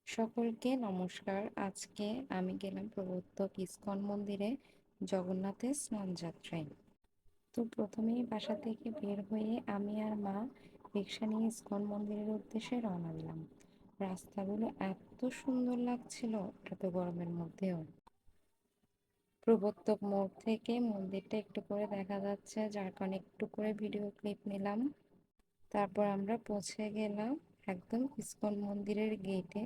সকলকে নমস্কার। আজকে আমি গেলাম প্রবর্তক ইস্কন মন্দিরে জগন্নাথের স্নান যাত্রায়। তো প্রথমেই বাসা থেকে বের হয়ে আমি আর মা রিক্সা নিয়ে ইস্কন মন্দিরের উদ্দেশ্যে রওনা দিলাম। রাস্তাগুলো এত সুন্দর লাগছিল এত গরমের মধ্যেও। প্রবর্তক মোড় থেকে মন্দিরটা একটু করে দেখা যাচ্ছে, যার কারণে একটু করে ভিডিও ক্লিপ নিলাম। তারপর আমরা পৌঁছে গেলাম একদম ইস্কন মন্দিরের গেটে।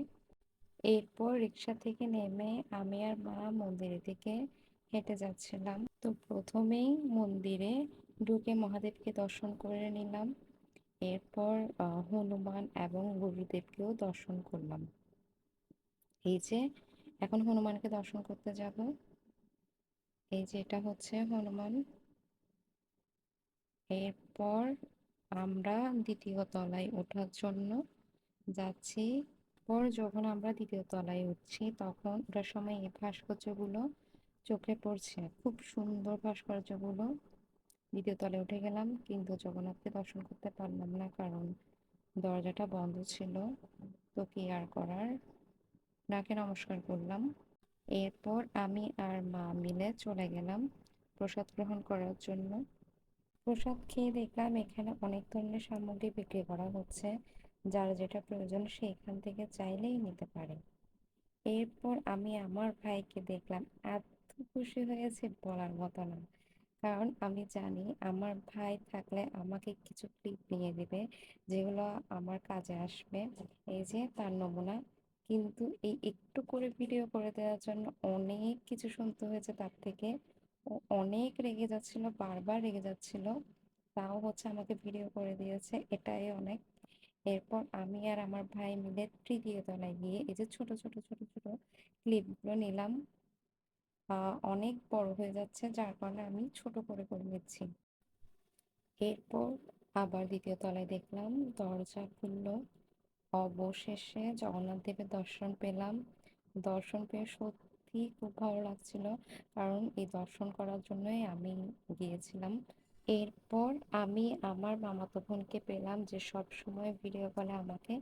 এরপর রিক্সা থেকে নেমে আমি আর মা মন্দিরের দিকে হেঁটে যাচ্ছিলাম। তো প্রথমেই মন্দিরে ঢুকে মহাদেবকে দর্শন করে নিলাম। এরপর হনুমান এবং গুরুদেবকেও দর্শন করলাম। এই যে এখন হনুমানকে দর্শন করতে যাব। এই যে এটা হচ্ছে হনুমান। এরপর আমরা দ্বিতীয় তলায় ওঠার জন্য যাচ্ছি। পর যখন আমরা দ্বিতীয় তলায় উঠছি তখন ওঠার সময় এই ভাস্কর্যগুলো চোখে পড়ছে, খুব সুন্দর ভাস্কর্যগুলো। দ্বিতীয় তলায় উঠে গেলাম, কিন্তু জগন্নাথকে দর্শন করতে পারলাম না, কারণ দরজাটা বন্ধ ছিল। তো কি আর করার, নাকে নমস্কার করলাম। এরপর আমি আর মা মিলে চলে গেলাম প্রসাদ গ্রহণ করার জন্য। প্রসাদ খেয়ে দেখলাম এখানে অনেক ধরনের সামগ্রী বিক্রি করা হচ্ছে, যার যেটা প্রয়োজন সে এখান থেকে চাইলেই নিতে পারে। এরপর আমি আমার ভাইকে দেখলাম, এত খুশি হয়েছে বলার মতো না। কারণ আমি জানি আমার ভাই থাকলে আমাকে কিছু ক্লিপ নিয়ে দিবে, যেগুলো আমার কাজে আসবে। এই যে তার নমুনা। কিন্তু এই একটু করে ভিডিও করে দেওয়ার জন্য অনেক কিছু শুনতে হয়েছে তার থেকে। ও অনেক রেগে যাচ্ছিল, বারবার রেগে যাচ্ছিল, তাও হচ্ছে আমাকে ভিডিও করে দিয়েছে, এটাই অনেক। এরপর আমি আর আমার ভাই মিলে তৃতীয় তলায় গিয়ে এই যে ছোট ছোট ছোট ছোট ক্লিপগুলো নিলাম। অনেক বড় হয়ে যাচ্ছে, যার কারণে আমি ছোট করে করে নিচ্ছি। এরপর আবার দ্বিতীয় তলায় দেখলাম দরজা খুললো। অবশেষে জগন্নাথ দেবের দর্শন পেলাম। দর্শন পেয়ে সত্যি খুব ভালো লাগছিল, কারণ এই দর্শন করার জন্যই আমি গিয়েছিলাম। এরপর আমি আমার মামাতো বোনকে পেলাম, যে সব সময় ভিডিও কলে আমাকে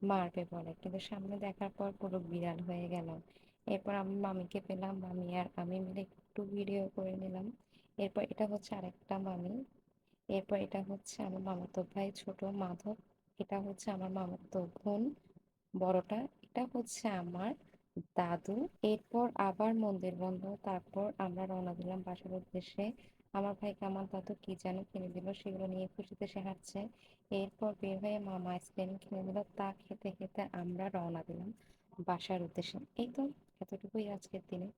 মারবে বলে, কিন্তু সামনে দেখার পর পুরো বিড়াল হয়ে গেল। এরপর আমি মামিকে পেলাম, মামি আর আমি মিলে একটু ভিডিও করে নিলাম। এরপর এটা হচ্ছে আরেকটা মামি। এরপর এটা হচ্ছে আমার মামাতো ভাই ছোট মাধব। এটা হচ্ছে আমার মামাতো বোন বড়টা। এটা হচ্ছে আমার দাদু। এরপর আবার মন্দির বন্ধ, তারপর আমরা রওনা দিলাম বাসার উদ্দেশ্যে। আমার ভাইকে আমার দাদু কি যেন কিনে দিল, সেগুলো নিয়ে খুশিতে সে হাঁটছে। এরপর বের হয়ে মামা আইসক্রিম কিনে দিল, তা খেতে খেতে আমরা রওনা দিলাম বাসার উদ্দেশ্যে। এই তো, এতটুকুই আজকের দিনে।